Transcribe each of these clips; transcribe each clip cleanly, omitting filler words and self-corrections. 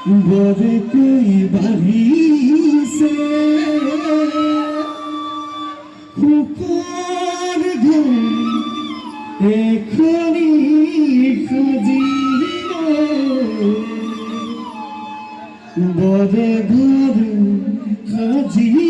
बड़े कोई बारी से ऊपर घुम एखनी खुजिल बड़े घर खुजिल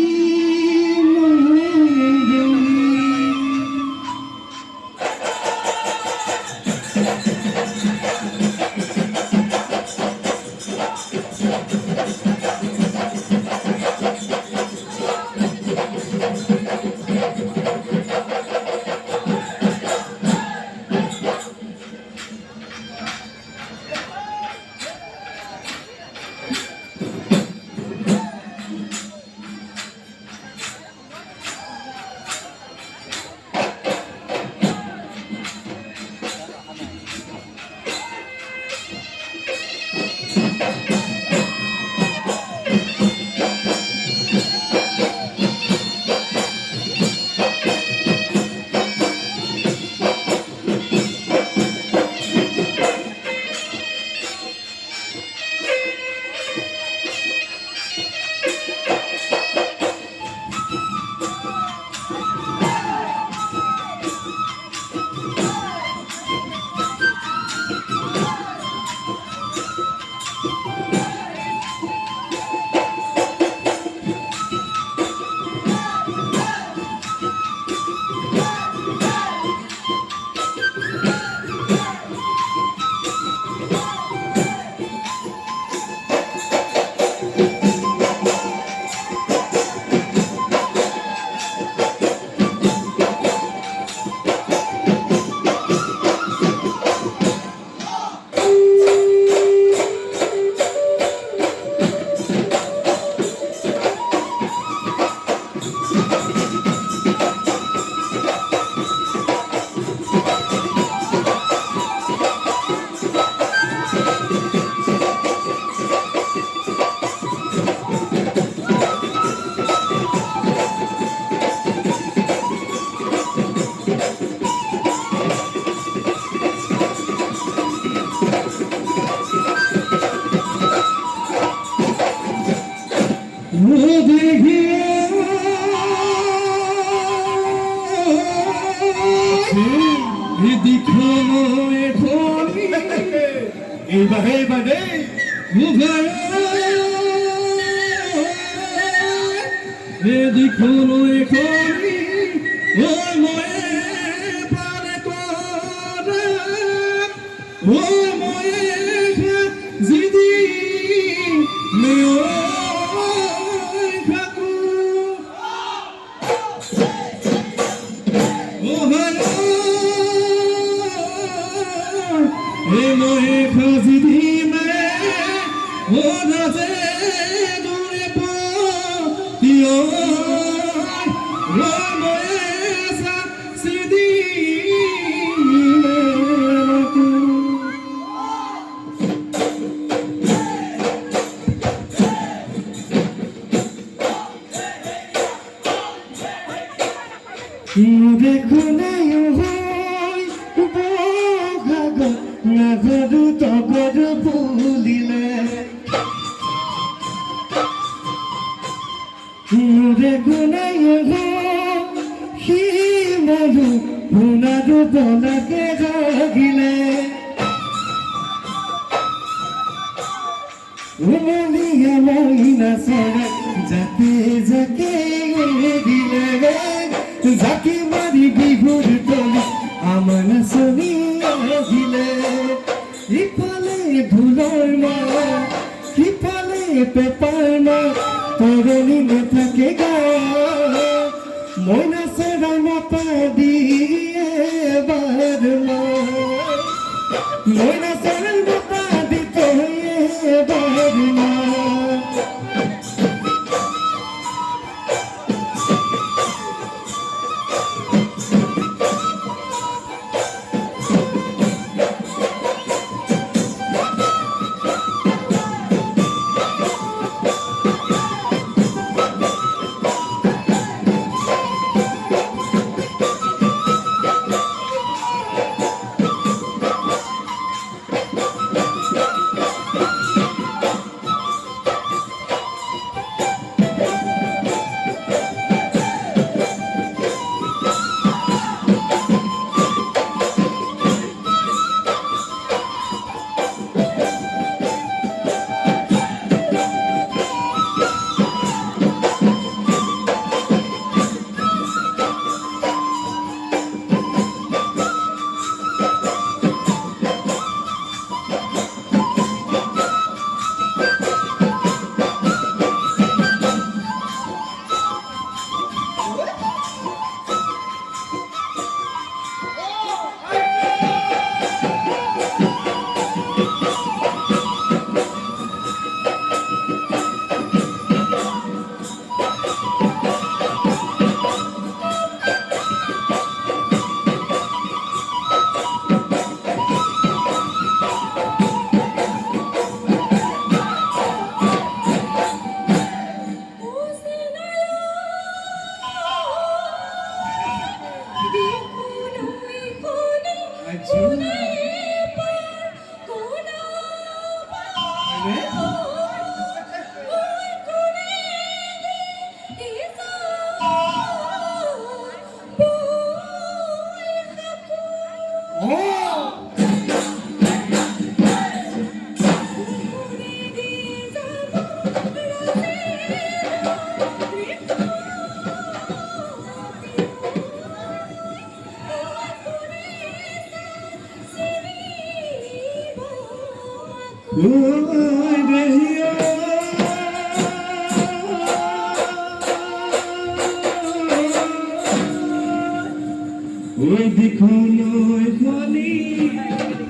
ওই দেখুন ওই খনি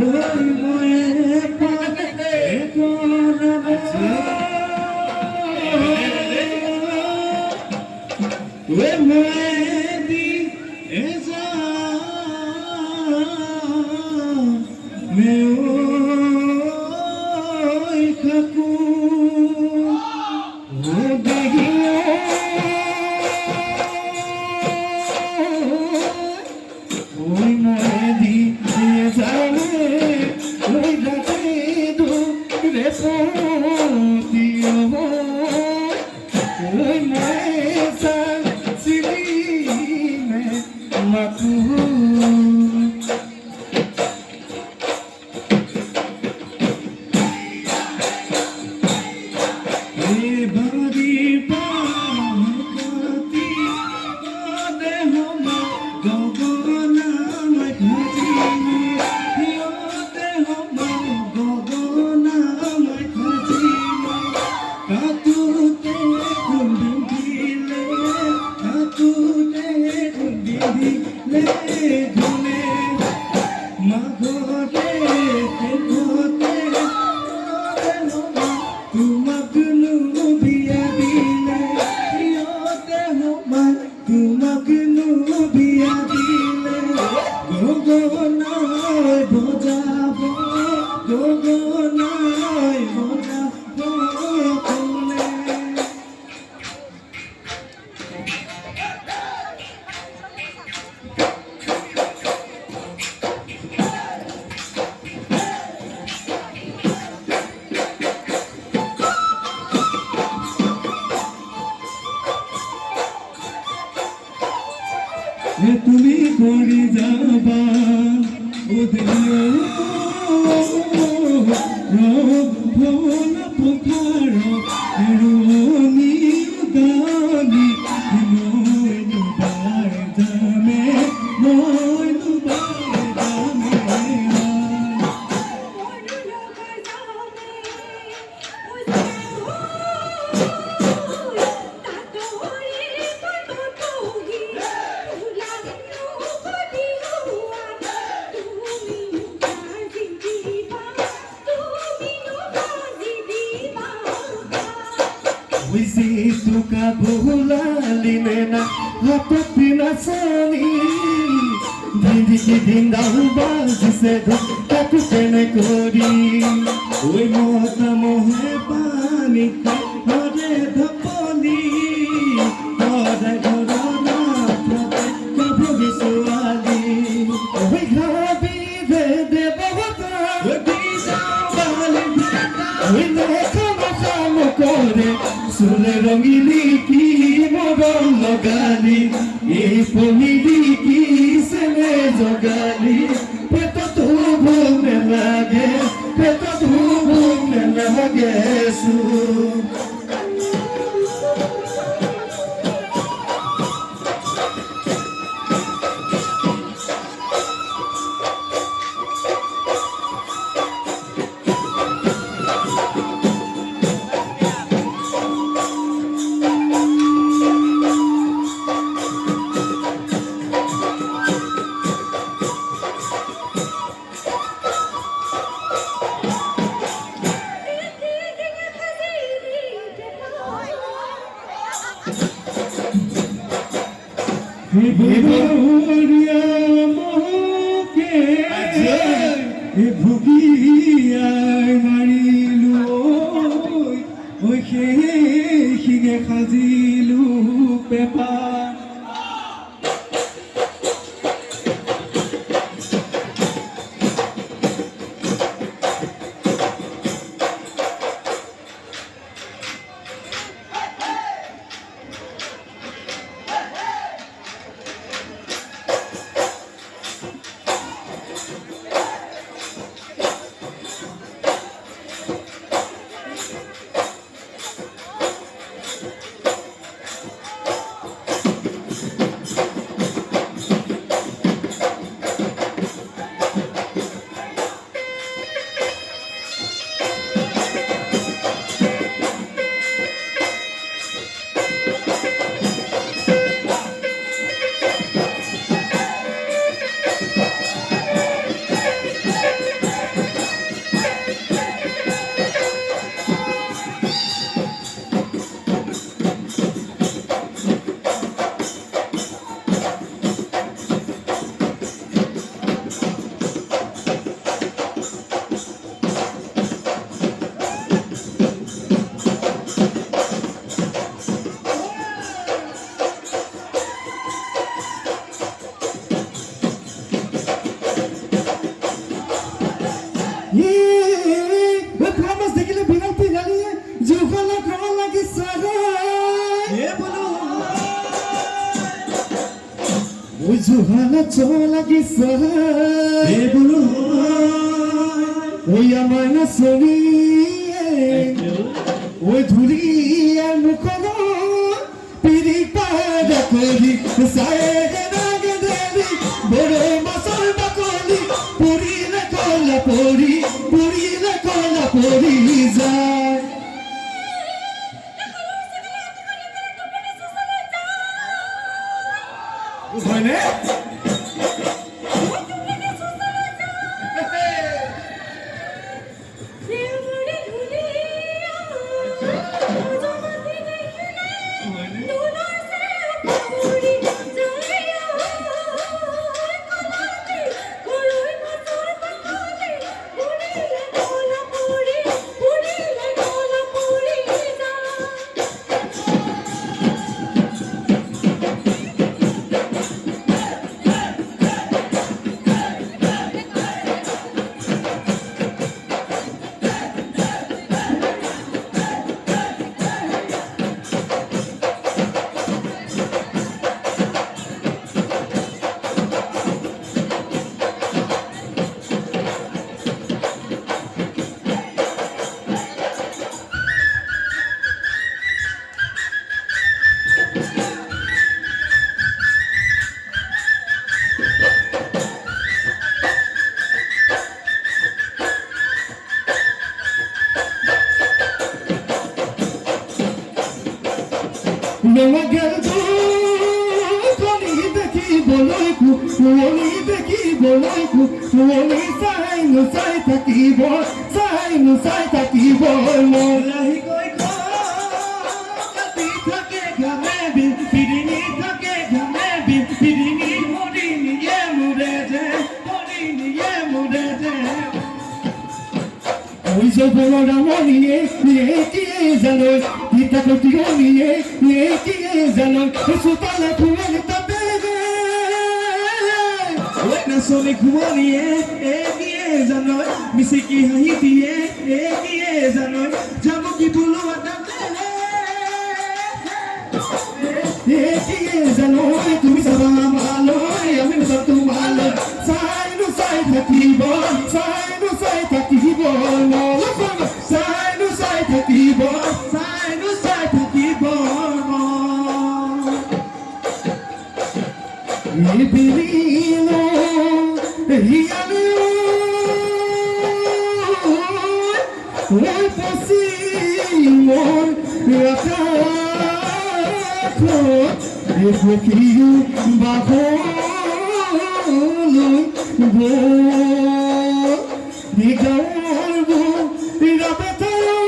ওই ময়ে পাতে ওই ময়ে দি এসা মে ওই খাকু ও দেখিও ওই নদী দিয়ে যাবে ওই রাতে দূরে পৌঁছিও ওই মেসা সিলি মে মাতু বাড়ি পাতি দেহ গগনা তুমি করে যাবা ওদের ভোল পোখার রঙি উদানি মই দুবার জামে মই দুবার জামে Wisi suka bola limena hati nasani dindi ki dindau bazi se do katu kene kori oi mohta mohe pani ka hore dhapani hore dhorona prate kabhu visuali oi ghabi de de bahata oi disa bali oi dekho makamo kore সুরে রঙিলি কি মরণ লগালি এই পমিলি কি সেনে জগালি পেট তো ভুমে লাগে পেট তো ভুমে লাগে সু Vivoria moke Vugia marilu Oi hige khazilu pepa বোলো ওই জোহানা লাগিছে বোলো ওই আমার না চলি ওই ধুলি আর মুখন পিড়ি পাড়া করি সায়ে নাগে দেবি বড় মাসল বাকলি পুরিলে কলা পরি যায় বুঝলে চাই থাকিব লাহি গৈ কাটি থাকে ঘামে পিৰিঙি থাকে ঘামে পিৰিঙি মৰি নিয়ে মুৰে যে ওই যে বড় রামনিয়ে কি জানো গীতা কটিও নিয়ে কি জানো সুতলা ফুল তবে ওই নাচনি ঘুমনিয়ে কিয়ে জানো মিচিকি হাঁহি দিয়ে কিয়ে জানো জামুকি ফুলো কি জানো তুমি সবা ভালো আমি সব তোমালো চাই থাকিব চাই থাকিব Ibilino, Riano, oi possimo, ataco, eu foquinho, bagolo, diga-o, irapetaro,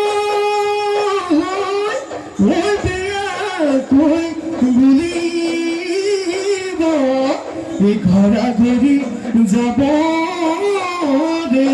oi beacoi, ঘরা ঘরি যাব রে